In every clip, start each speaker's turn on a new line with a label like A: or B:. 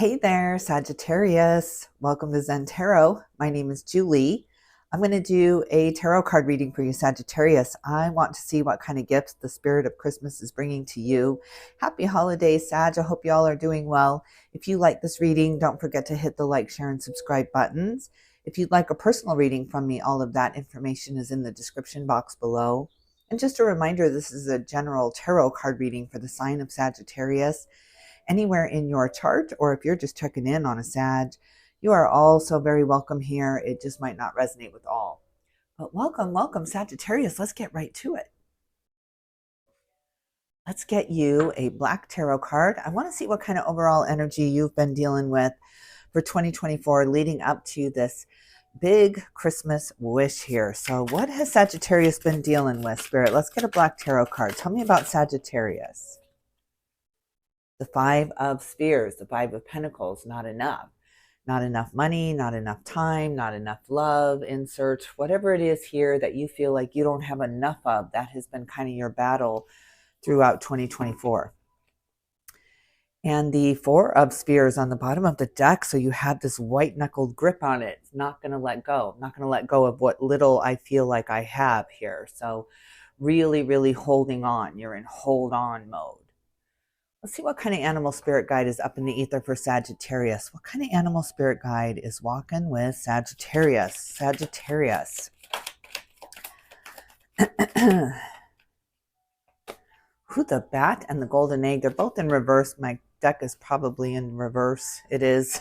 A: Hey there, Sagittarius. Welcome to Zen Tarot. My name is Julie. I'm going to do a tarot card reading for you, Sagittarius. I want to see what kind of gifts the spirit of Christmas is bringing to you. Happy holidays, Sag. I hope you all are doing well. If you like this reading, don't forget to hit the like, share, and subscribe buttons. If you'd like a personal reading from me, all of that information is in the description box below. And just a reminder, this is a general tarot card reading for the sign of Sagittarius. Anywhere in your chart, or if you're just checking in on a Sag, you are also very welcome here. It just might not resonate with all. But welcome, Sagittarius. Let's get right to it. Let's get you a black tarot card. I want to see what kind of overall energy you've been dealing with for 2024 leading up to this big Christmas wish here. So what has Sagittarius been dealing with, Spirit? Let's get a black tarot card. Tell me about Sagittarius. The Five of Spears, the Five of Pentacles, not enough. Not enough money, not enough time, not enough love, insert whatever it is here that you feel like you don't have enough of. That has been kind of your battle throughout 2024. And the Four of Spears on the bottom of the deck, so you have this white-knuckled grip on it. It's not going to let go. I'm not going to let go of what little I feel like I have here. So really, really holding on. You're in hold-on mode. Let's see what kind of animal spirit guide is up in the ether for Sagittarius. What kind of animal spirit guide is walking with Sagittarius? Sagittarius. Who, the bat and the golden egg, they're both in reverse. My deck is probably in reverse. It is.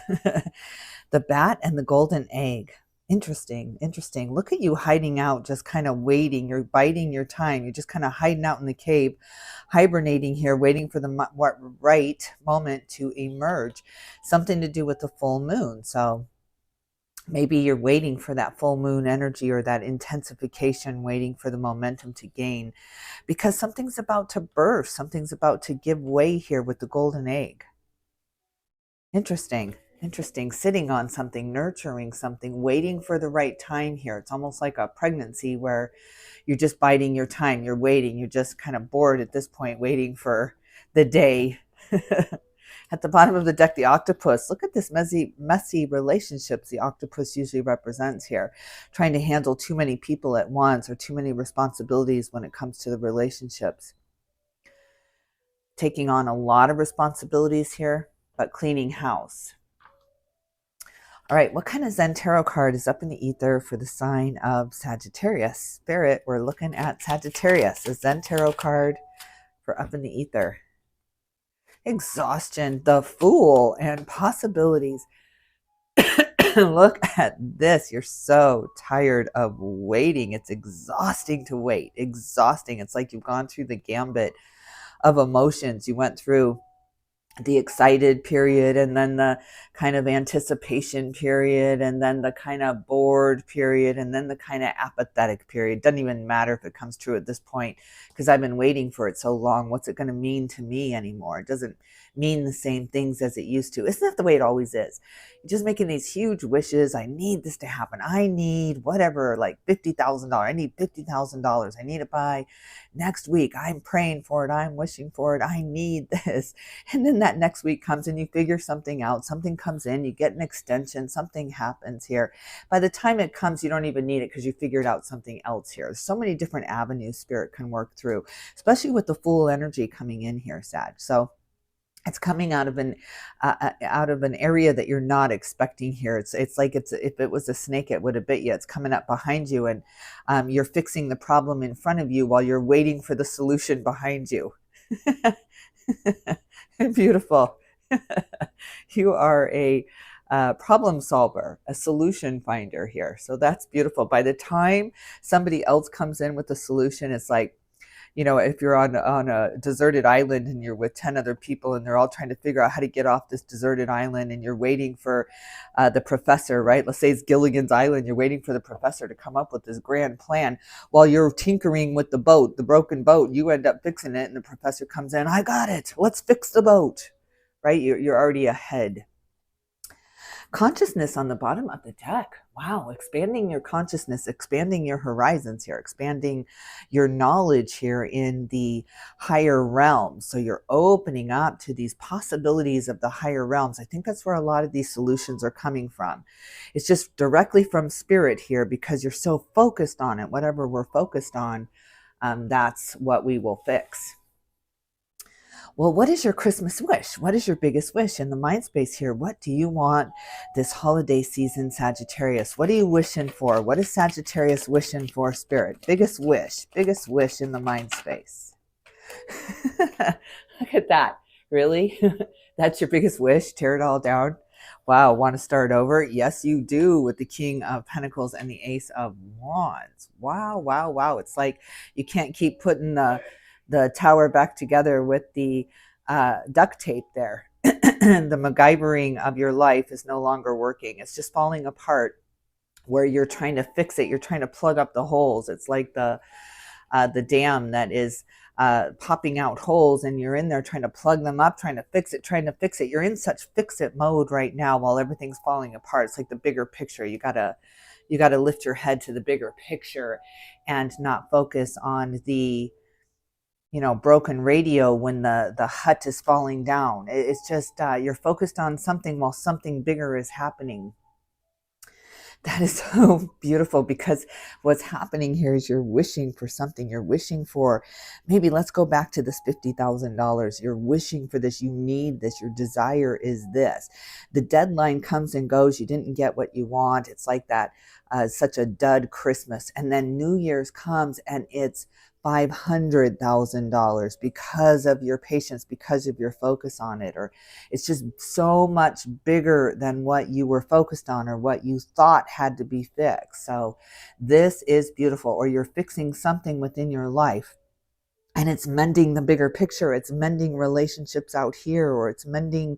A: The bat and the golden egg. Interesting. Look at you hiding out, just kind of waiting. You're biding your time. You're just kind of hiding out in the cave, hibernating here, waiting for the right moment to emerge. Something to do with the full moon. So maybe you're waiting for that full moon energy or that intensification, waiting for the momentum to gain, because something's about to burst. Something's about to give way here with the golden egg. Interesting, sitting on something, nurturing something, waiting for the right time here. It's almost like a pregnancy where you're just biding your time. You're waiting. You're just kind of bored at this point, waiting for the day. At the bottom of the deck, the octopus. Look at this messy relationships the octopus usually represents here. Trying to handle too many people at once or too many responsibilities when it comes to the relationships. Taking on a lot of responsibilities here, but cleaning house. All right, what kind of Zen Tarot card is up in the ether for the sign of Sagittarius? Spirit, we're looking at Sagittarius, a Zen Tarot card for up in the ether. Exhaustion, the Fool, and possibilities. Look at this. You're so tired of waiting. It's exhausting to wait. Exhausting. It's like you've gone through the gambit of emotions. You went through the excited period, and then the kind of anticipation period, and then the kind of bored period, and then the kind of apathetic period. Doesn't even matter if it comes true at this point, because I've been waiting for it so long. What's it going to mean to me anymore? It doesn't mean the same things as it used to. Isn't that the way it always is? You're just making these huge wishes. I need this to happen. I need whatever, like $50,000. I need $50,000. I need it by next week. I'm praying for it. I'm wishing for it. I need this. And then that next week comes and you figure something out. Something comes in, you get an extension, something happens here. By the time it comes, you don't even need it because you figured out something else here. There's so many different avenues Spirit can work through, especially with the Fool energy coming in here, Sag. So it's coming out of an area that you're not expecting here. It's like if it was a snake, it would have bit you. It's coming up behind you, and you're fixing the problem in front of you while you're waiting for the solution behind you. Beautiful. You are a problem solver, a solution finder here. So that's beautiful. By the time somebody else comes in with the solution, it's like, you know, if you're on a deserted island and you're with 10 other people and they're all trying to figure out how to get off this deserted island, and you're waiting for the professor, right? Let's say it's Gilligan's Island. You're waiting for the professor to come up with this grand plan while you're tinkering with the boat, the broken boat. You end up fixing it, and the professor comes in. I got it. Let's fix the boat, right? You're already ahead. Consciousness on the bottom of the deck. Wow, expanding your consciousness, expanding your horizons here, expanding your knowledge here in the higher realms. So you're opening up to these possibilities of the higher realms. I think that's where a lot of these solutions are coming from. It's just directly from spirit here because you're so focused on it. Whatever we're focused on, that's what we will fix. Well, what is your Christmas wish? What is your biggest wish in the mind space here? What do you want this holiday season, Sagittarius? What are you wishing for? What is Sagittarius wishing for, spirit? Biggest wish in the mind space. Look at that. Really? That's your biggest wish? Tear it all down? Wow, want to start over? Yes, you do, with the King of Pentacles and the Ace of Wands. Wow, wow, wow. It's like you can't keep putting the tower back together with the duct tape there. The MacGyvering of your life is no longer working. It's just falling apart where you're trying to fix it. You're trying to plug up the holes. It's like the dam that is popping out holes, and you're in there trying to plug them up, trying to fix it. You're in such fix-it mode right now while everything's falling apart. It's like the bigger picture. You gotta lift your head to the bigger picture and not focus on the broken radio when the hut is falling down. It's just you're focused on something while something bigger is happening. That is so beautiful, because what's happening here is you're wishing for something. You're wishing for, maybe let's go back to this $50,000. You're wishing for this. You need this. Your desire is this. The deadline comes and goes. You didn't get what you want. It's like that, such a dud Christmas. And then New Year's comes and it's $500,000 because of your patience, because of your focus on it, or it's just so much bigger than what you were focused on or what you thought had to be fixed. So this is beautiful. Or you're fixing something within your life and it's mending the bigger picture. It's mending relationships out here, or it's mending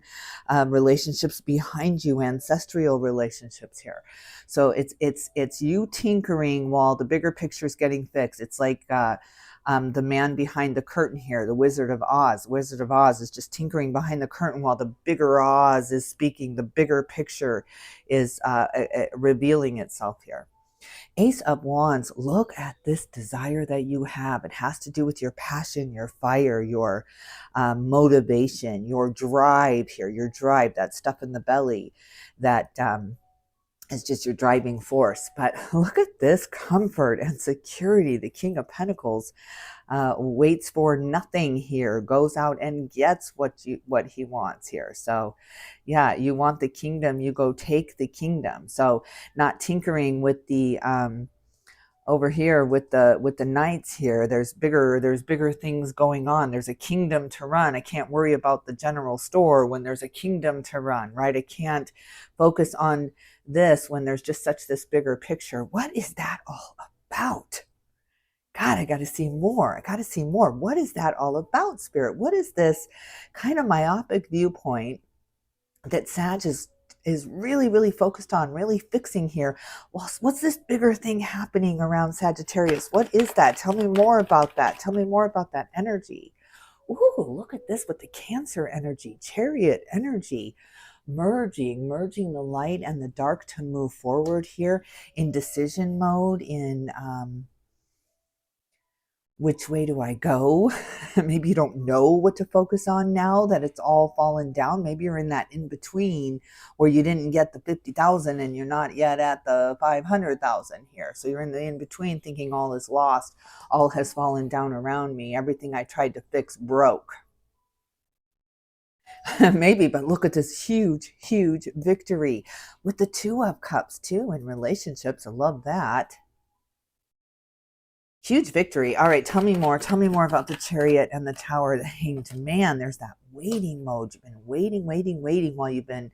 A: relationships behind you, ancestral relationships here. So it's you tinkering while the bigger picture is getting fixed. It's like the man behind the curtain here, the Wizard of Oz. Wizard of Oz is just tinkering behind the curtain while the bigger Oz is speaking. The bigger picture is revealing itself here. Ace of Wands, look at this desire that you have. It has to do with your passion, your fire, your motivation, your drive here, your drive, that stuff in the belly that is just your driving force. But look at this comfort and security. The King of Pentacles waits for nothing here, goes out and gets what he wants here. So yeah, you want the kingdom, you go take the kingdom. So not tinkering with the over here with the knights here. There's bigger things going on. There's a kingdom to run. I can't worry about the general store when there's a kingdom to run, right? I can't focus on this when there's just such this bigger picture. What is that all about? God, I got to see more. I got to see more. What is that all about, Spirit? What is this kind of myopic viewpoint that Sag is really, really focused on, really fixing here? Well, what's this bigger thing happening around Sagittarius? What is that? Tell me more about that. Tell me more about that energy. Ooh, look at this with the Cancer energy, Chariot energy, merging the light and the dark to move forward here in decision mode, in which way do I go? Maybe you don't know what to focus on now that it's all fallen down. Maybe you're in that in between where you didn't get the 50,000 and you're not yet at the 500,000 here. So you're in the in between thinking all is lost. All has fallen down around me. Everything I tried to fix broke. Maybe, but look at this huge, huge victory with the Two of Cups too in relationships. I love that. Huge victory. All right, tell me more. Tell me more about the Chariot and the Tower, the Hanged Man. There's that waiting mode. You've been waiting while you've been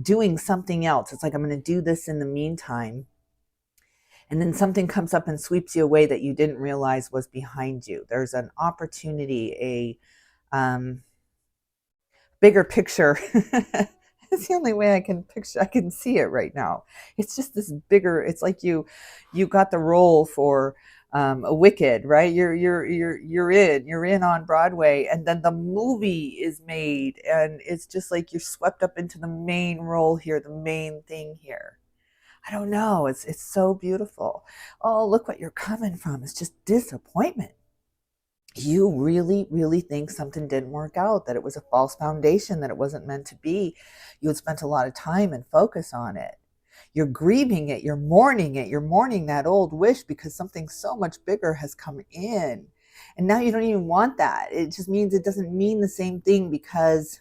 A: doing something else. It's like, I'm going to do this in the meantime. And then something comes up and sweeps you away that you didn't realize was behind you. There's an opportunity, a bigger picture. It's the only way I can see it right now. It's just this bigger, it's like you got the role for Wicked, right? You're in on Broadway, and then the movie is made, and it's just like you're swept up into the main role here, the main thing here. I don't know. It's so beautiful. Oh, look what you're coming from. It's just disappointment. You really, really think something didn't work out, that it was a false foundation, that it wasn't meant to be. You had spent a lot of time and focus on it. You're grieving it, you're mourning it, you're mourning that old wish because something so much bigger has come in. And now you don't even want that. It just means it doesn't mean the same thing because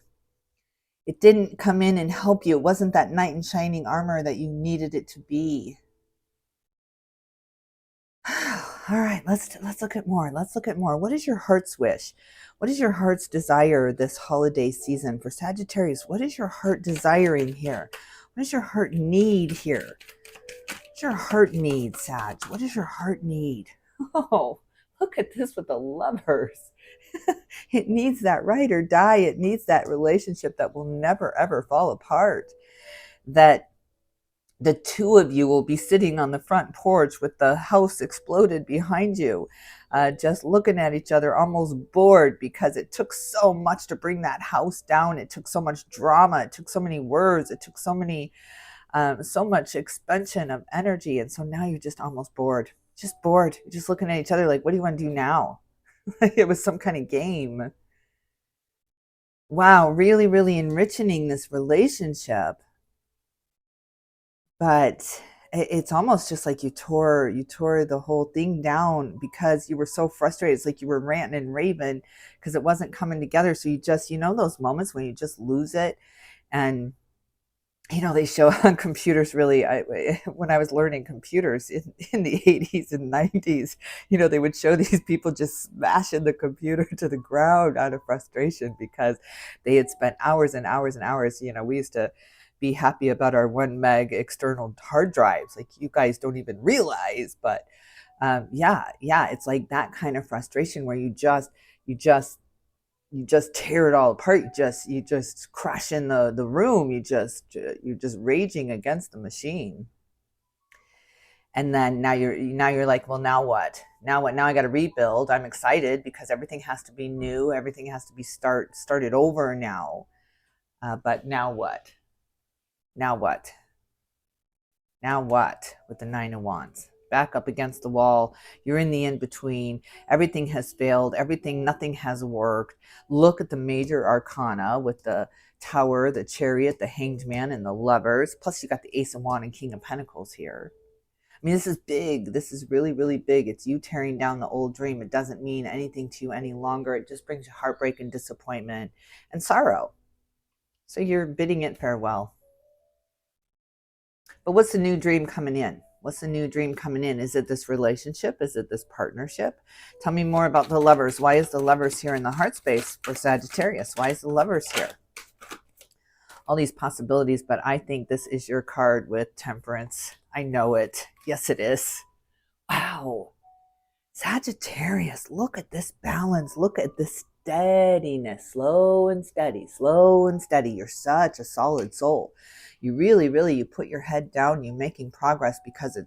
A: it didn't come in and help you. It wasn't that knight in shining armor that you needed it to be. All right, let's look at more. Let's look at more. What is your heart's wish? What is your heart's desire this holiday season for Sagittarius? What is your heart desiring here? What does your heart need here? What's your heart need, Sag? What does your heart need? Oh, look at this with the lovers. It needs that ride or die. It needs that relationship that will never, ever fall apart. That the two of you will be sitting on the front porch with the house exploded behind you, just looking at each other, almost bored because it took so much to bring that house down. It took so much drama. It took so many words. It took so much expansion of energy. And so now you're just almost bored, You're just looking at each other like, what do you want to do now? It was some kind of game. Wow, really, really enriching this relationship. But it's almost just like you tore the whole thing down because you were so frustrated. It's like you were ranting and raving because it wasn't coming together. So you just, those moments when you just lose it. And they show on computers, really, when I was learning computers in the 80s and 90s, they would show these people just smashing the computer to the ground out of frustration because they had spent hours and hours and hours. We used to be happy about our 1 meg external hard drives, like you guys don't even realize. But yeah, it's like that kind of frustration where you just tear it all apart. You just crash in the room. You're just raging against the machine. And then now you're like, well, now what? Now I got to rebuild. I'm excited because everything has to be new. Everything has to be started over now. But now what? Now what? Now what with the 9 of Wands? Back up against the wall. You're in the in-between. Everything has failed. Nothing has worked. Look at the major arcana with the Tower, the Chariot, the Hanged Man, and the Lovers. Plus you got the Ace of Wands and King of Pentacles here. I mean, this is big. This is really, really big. It's you tearing down the old dream. It doesn't mean anything to you any longer. It just brings you heartbreak and disappointment and sorrow. So you're bidding it farewell. But what's the new dream coming in? What's the new dream coming in? Is it this relationship? Is it this partnership? Tell me more about the Lovers. Why is the Lovers here in the heart space for Sagittarius? Why is the Lovers here? All these possibilities, but I think this is your card with Temperance. I know it. Yes, it is. Wow. Sagittarius, look at this balance. Look at this steadiness. Slow and steady, slow and steady. You're such a solid soul. You really, really, you put your head down, you're making progress because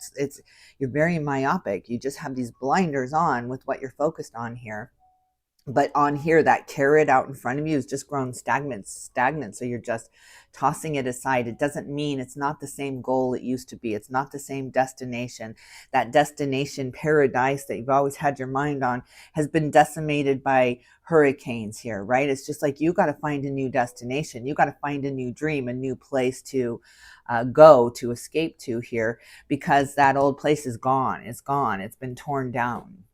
A: you're very myopic. You just have these blinders on with what you're focused on here. But on here, that carrot out in front of you is just grown stagnant. So you're just tossing it aside. It doesn't mean it's not the same goal it used to be. It's not the same destination. That destination paradise that you've always had your mind on has been decimated by hurricanes here, right? It's just like you got to find a new destination. You got to find a new dream, a new place to go, to escape to here, because that old place is gone. It's gone. It's been torn down.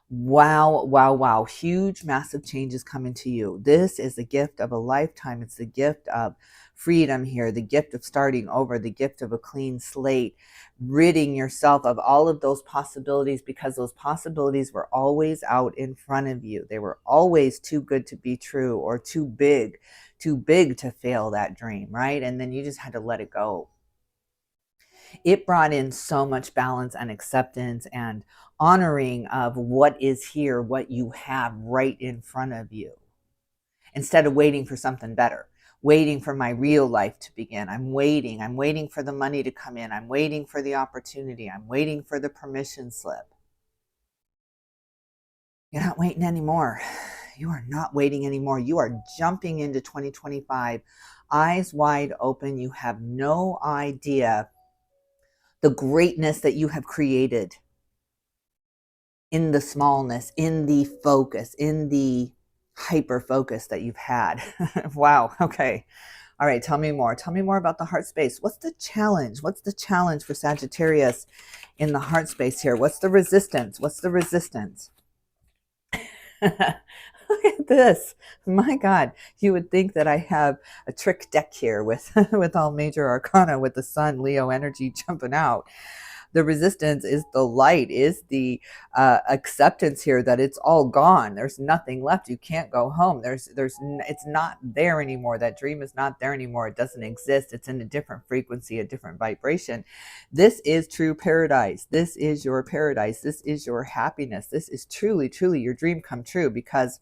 A: Wow, wow, wow. Huge, massive changes coming to you. This is the gift of a lifetime. It's the gift of freedom here, the gift of starting over, the gift of a clean slate, ridding yourself of all of those possibilities, because those possibilities were always out in front of you. They were always too good to be true, or too big to fail that dream, right? And then you just had to let it go. It brought in so much balance and acceptance and honoring of what is here, what you have right in front of you, instead of waiting for something better, waiting for my real life to begin. I'm waiting for the money to come in. I'm waiting for the opportunity. I'm waiting for the permission slip. You're not waiting anymore. You are not waiting anymore. You are jumping into 2025, eyes wide open. You have no idea the greatness that you have created in the smallness, in the focus, in the hyper focus that you've had. Wow. Okay. All right. Tell me more. Tell me more about the heart space. What's the challenge? What's the challenge for Sagittarius in the heart space here? What's the resistance? What's the resistance? Look at this. My God, you would think that I have a trick deck here with, with all major arcana, with the sun, Leo energy jumping out. The resistance is the light, is the acceptance here that it's all gone. There's nothing left. You can't go home. It's not there anymore. That dream is not there anymore. It doesn't exist. It's in a different frequency, a different vibration. This is true paradise. This is your paradise. This is your happiness. This is truly, truly your dream come true, because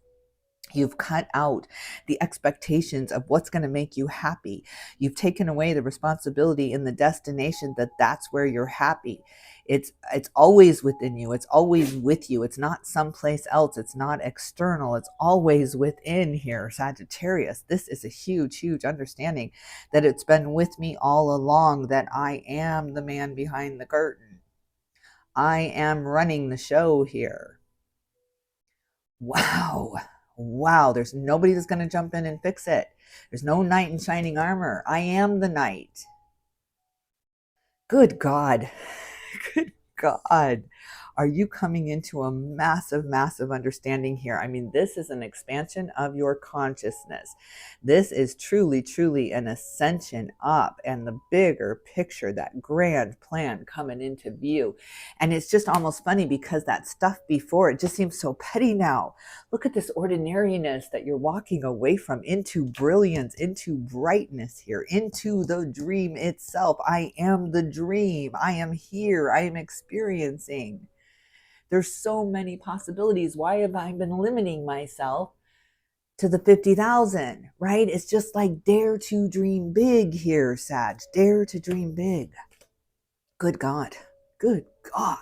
A: you've cut out the expectations of what's going to make you happy. You've taken away the responsibility in the destination that's where you're happy. It's always within you. It's always with you. It's not someplace else. It's not external. It's always within here, Sagittarius. This is a huge, huge understanding that it's been with me all along, that I am the man behind the curtain. I am running the show here. Wow. Wow, there's nobody that's going to jump in and fix it. There's no knight in shining armor. I am the knight. Good God. Good God. Are you coming into a massive, massive understanding here? I mean, this is an expansion of your consciousness. This is truly, truly an ascension up, and the bigger picture, that grand plan coming into view. And it's just almost funny, because that stuff before, it just seems so petty now. Look at this ordinariness that you're walking away from into brilliance, into brightness here, into the dream itself. I am the dream. I am here. I am experiencing. There's so many possibilities. Why have I been limiting myself to the 50,000, right? It's just like, dare to dream big here, Sag. Dare to dream big. Good God. Good God.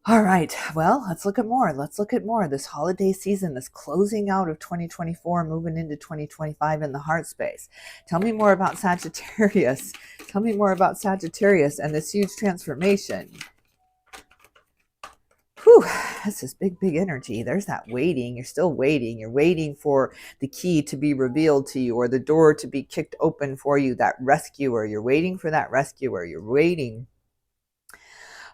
A: All right. Well, let's look at more. Let's look at more. This holiday season, this closing out of 2024, moving into 2025 in the heart space. Tell me more about Sagittarius. Tell me more about Sagittarius and this huge transformation. Whew, that's this big, big energy. There's that waiting. You're still waiting. You're waiting for the key to be revealed to you, or the door to be kicked open for you, that rescuer. You're waiting for that rescuer. You're waiting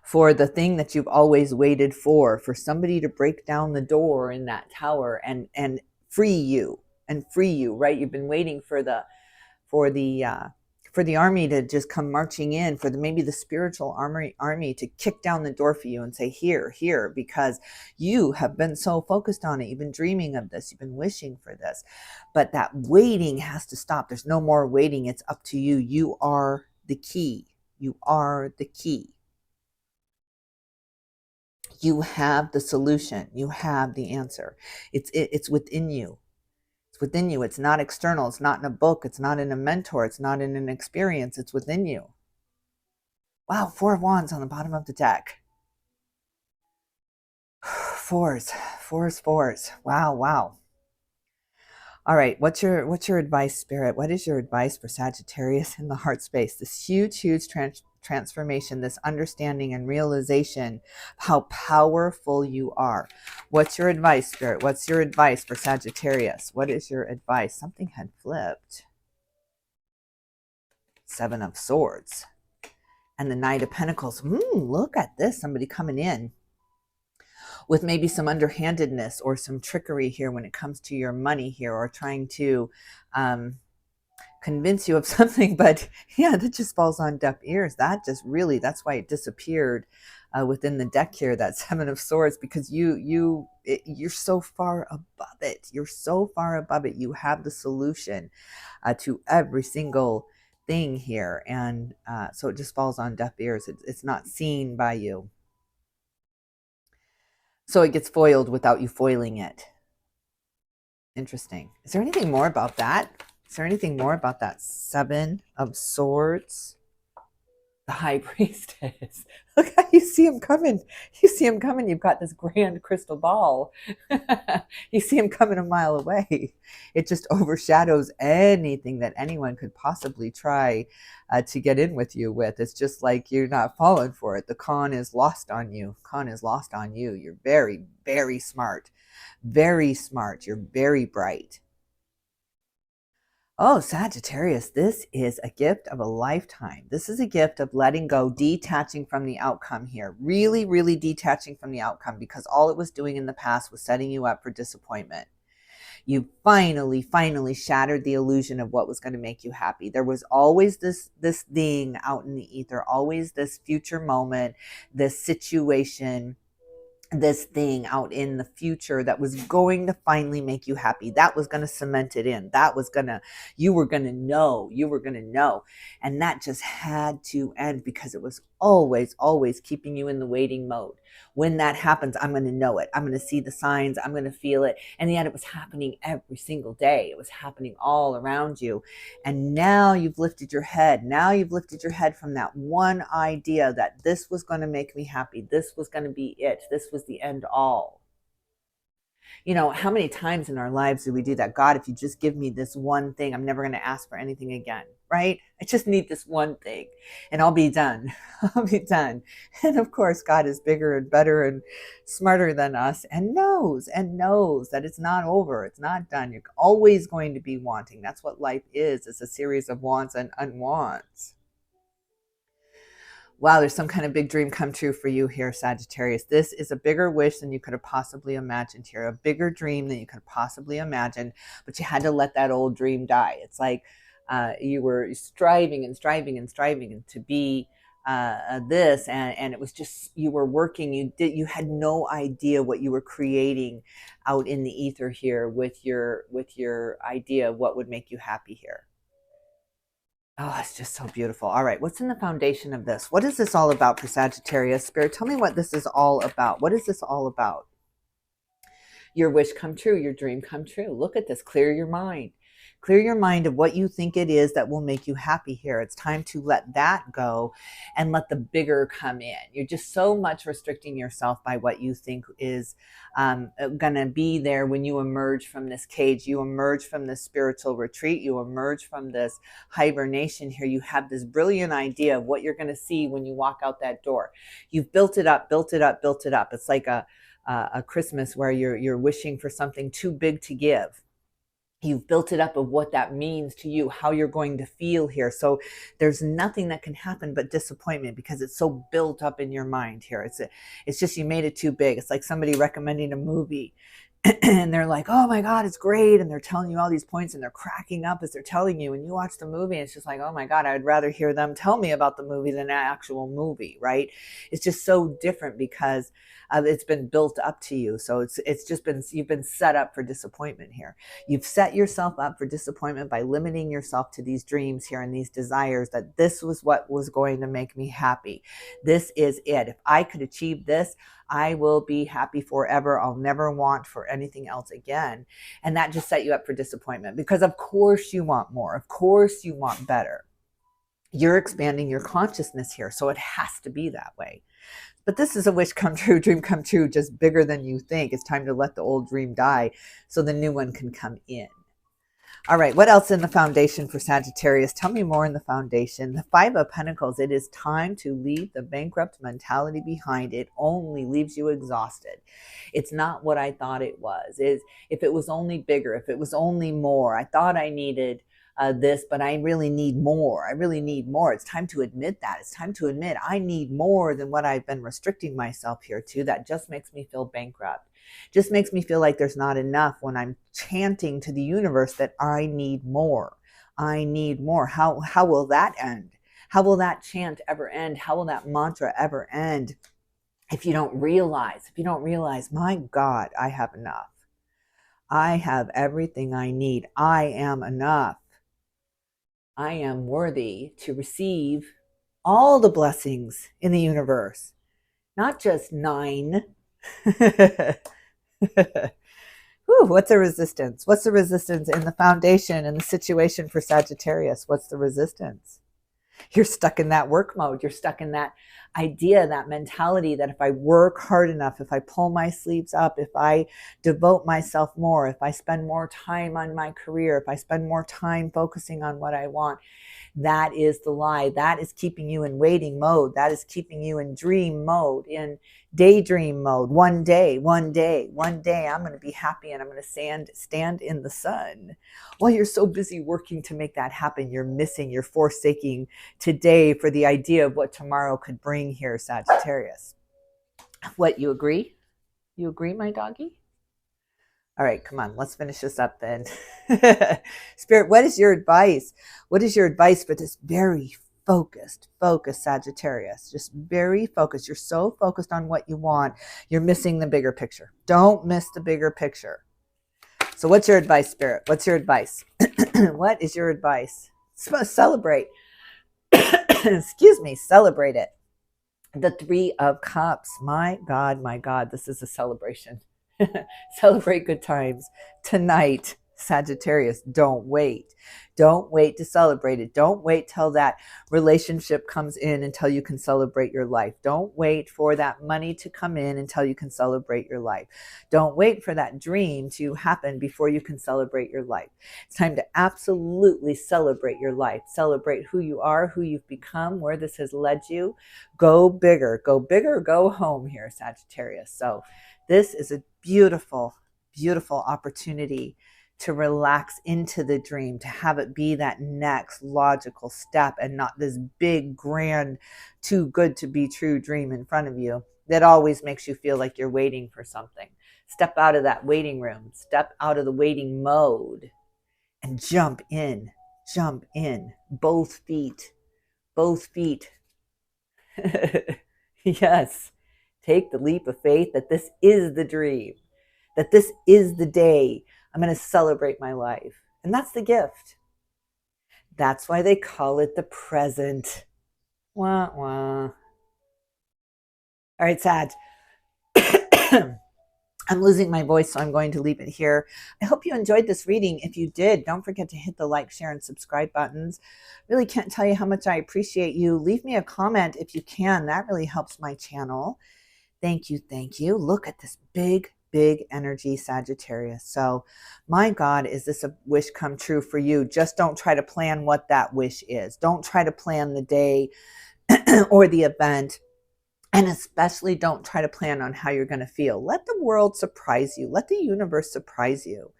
A: for the thing that you've always waited for somebody to break down the door in that tower and free you, right? You've been waiting for the army to just come marching in, for maybe the spiritual army to kick down the door for you and say, here, because you have been so focused on it. You've been dreaming of this. You've been wishing for this. But that waiting has to stop. There's no more waiting. It's up to you. You are the key. You are the key. You have the solution. You have the answer. It's within you. It's within you. It's not external. It's not in a book. It's not in a mentor. It's not in an experience. It's within you. Wow, 4 of Wands on the bottom of the deck. Fours. Wow. All right, what's your advice, Spirit? What is your advice for Sagittarius in the heart space? This huge, huge transformation, this understanding and realization of how powerful you are. What's your advice, Spirit? What's your advice for Sagittarius? What is your advice? Something had flipped. 7 of Swords and the Knight of Pentacles. Look at this. Somebody coming in with maybe some underhandedness or some trickery here when it comes to your money here, or trying to convince you of something. But yeah, that just falls on deaf ears. That's why it disappeared within the deck here, that 7 of Swords, because you're so far above it. You're so far above it. You have the solution to every single thing here. And so it just falls on deaf ears. It's not seen by you. So it gets foiled without you foiling it. Interesting. Is there anything more about that? Is there anything more about that Seven of Swords? The High Priestess. Look how you see him coming. You see him coming. You've got this grand crystal ball. You see him coming a mile away. It just overshadows anything that anyone could possibly try to get in with you with. It's just like you're not falling for it. The con is lost on you. Con is lost on you. You're very, very smart. Very smart. You're very bright. Oh, Sagittarius, this is a gift of a lifetime. This is a gift of letting go, detaching from the outcome here. Really, really detaching from the outcome, because all it was doing in the past was setting you up for disappointment. You finally shattered the illusion of what was going to make you happy. There was always this thing out in the ether, always this future moment, this situation, this thing out in the future that was going to finally make you happy. That was going to cement it in. That was going to, you were going to know. And that just had to end, because it was always keeping you in the waiting mode. When that happens, I'm going to know it. I'm going to see the signs. I'm going to feel it. And yet it was happening every single day. It was happening all around you. And now you've lifted your head. Now you've lifted your head from that one idea that this was going to make me happy. This was going to be it. This was the end all. You know, how many times in our lives do we do that? God, if you just give me this one thing, I'm never going to ask for anything again, right? I just need this one thing and I'll be done. I'll be done. And of course, God is bigger and better and smarter than us, and knows that it's not over. It's not done. You're always going to be wanting. That's what life is. It's a series of wants and unwants. Wow, there's some kind of big dream come true for you here, Sagittarius. This is a bigger wish than you could have possibly imagined here, a bigger dream than you could have possibly imagined, but you had to let that old dream die. It's like you were striving to be this, and it was just, you were working, you had no idea what you were creating out in the ether here with your idea of what would make you happy here. Oh, it's just so beautiful. All right, what's in the foundation of this? What is this all about for Sagittarius? Spirit, tell me what this is all about. What is this all about? Your wish come true, your dream come true. Look at this. Clear your mind. Clear your mind of what you think it is that will make you happy here. It's time to let that go and let the bigger come in. You're just so much restricting yourself by what you think is going to be there when you emerge from this cage. You emerge from this spiritual retreat. You emerge from this hibernation here. You have this brilliant idea of what you're going to see when you walk out that door. You've built it up. It's like a Christmas where you're wishing for something too big to give. You've built it up of what that means to you, how you're going to feel here. So there's nothing that can happen but disappointment, because it's so built up in your mind here. It's just, you made it too big. It's like somebody recommending a movie and they're like, oh my God, it's great. And they're telling you all these points and they're cracking up as they're telling you. And you watch the movie and it's just like, oh my God, I'd rather hear them tell me about the movie than an actual movie, right? It's just so different because it's been built up to you. So it's just been, you've been set up for disappointment here. You've set yourself up for disappointment by limiting yourself to these dreams here and these desires, that this was what was going to make me happy. This is it. If I could achieve this, I will be happy forever. I'll never want for anything else again. And that just set you up for disappointment, because of course you want more. Of course you want better. You're expanding your consciousness here, so it has to be that way. But this is a wish come true, dream come true, just bigger than you think. It's time to let the old dream die so the new one can come in. All right, what else in the foundation for Sagittarius? Tell me more in the foundation. The Five of Pentacles, it is time to leave the bankrupt mentality behind. It only leaves you exhausted. It's not what I thought it was. If it was only bigger, if it was only more. I thought I needed this, but I really need more. I really need more. It's time to admit that. It's time to admit I need more than what I've been restricting myself here to. That just makes me feel bankrupt. Just makes me feel like there's not enough when I'm chanting to the universe that I need more. I need more. How will that end? How will that chant ever end? How will that mantra ever end if you don't realize, my God, I have enough. I have everything I need. I am enough. I am worthy to receive all the blessings in the universe, not just 9. Whew, what's the resistance? What's the resistance in the foundation and the situation for Sagittarius? What's the resistance? You're stuck in that work mode. You're stuck in that idea, that mentality that if I work hard enough, if I pull my sleeves up, if I devote myself more, if I spend more time on my career, if I spend more time focusing on what I want, that is the lie. That is keeping you in waiting mode. That is keeping you in dream mode, in daydream mode. One day, I'm going to be happy and I'm going to stand in the sun. While you're so busy working to make that happen, you're forsaking today for the idea of what tomorrow could bring here, Sagittarius. What, you agree? You agree, my doggy? All right, come on, let's finish this up then. Spirit, what is your advice? What is your advice for this very focused Sagittarius? Just very focused. You're so focused on what you want, you're missing the bigger picture. Don't miss the bigger picture. So what's your advice, Spirit? What's your advice? What is your advice? Celebrate. Excuse me, celebrate it. The Three of Cups. My God, this is a celebration. Celebrate good times tonight, Sagittarius. Don't wait. Don't wait to celebrate it. Don't wait till that relationship comes in until you can celebrate your life. Don't wait for that money to come in until you can celebrate your life. Don't wait for that dream to happen before you can celebrate your life. It's time to absolutely celebrate your life. Celebrate who you are, who you've become, where this has led you. Go bigger, go home here, Sagittarius. So this is a beautiful, beautiful opportunity to relax into the dream, to have it be that next logical step and not this big, grand, too good to be true dream in front of you that always makes you feel like you're waiting for something. Step out of that waiting room, step out of the waiting mode and jump in, both feet. Yes. Take the leap of faith that this is the dream, that this is the day I'm going to celebrate my life. And that's the gift. That's why they call it the present. Wah, wah. All right, Sag. I'm losing my voice, so I'm going to leave it here. I hope you enjoyed this reading. If you did, don't forget to hit the like, share, and subscribe buttons. Really can't tell you how much I appreciate you. Leave me a comment if you can. That really helps my channel. Thank you, thank you. Look at this big energy, Sagittarius. So, my God, is this a wish come true for you? Just don't try to plan what that wish is. Don't try to plan the day or the event. And especially don't try to plan on how you're going to feel. Let the world surprise you. Let the universe surprise you.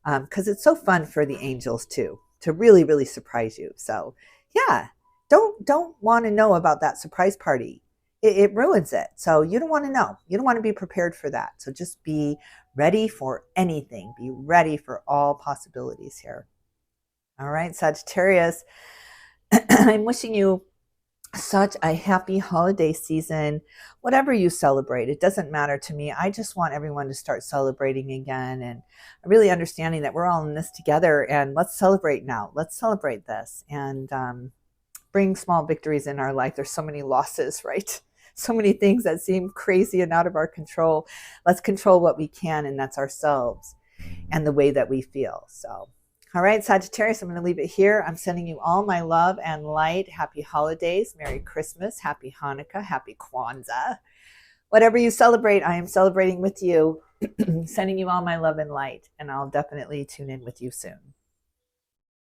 A: Because it's so fun for the angels too, to really surprise you. So yeah, don't want to know about that surprise party. It ruins it. So you don't want to know. You don't want to be prepared for that. So just be ready for anything. Be ready for all possibilities here. All right, Sagittarius, I'm wishing you such a happy holiday season. Whatever you celebrate, it doesn't matter to me. I just want everyone to start celebrating again and really understanding that we're all in this together, and let's celebrate now. Let's celebrate this and bring small victories in our life. There's so many losses, right? So many things that seem crazy and out of our control. Let's control what we can, and that's ourselves and the way that we feel. So all right, Sagittarius, I'm going to leave it here. I'm sending you all my love and light. Happy holidays, Merry Christmas, Happy Hanukkah, Happy Kwanzaa. Whatever you celebrate, I am celebrating with you. Sending you all my love and light, and I'll definitely tune in with you soon.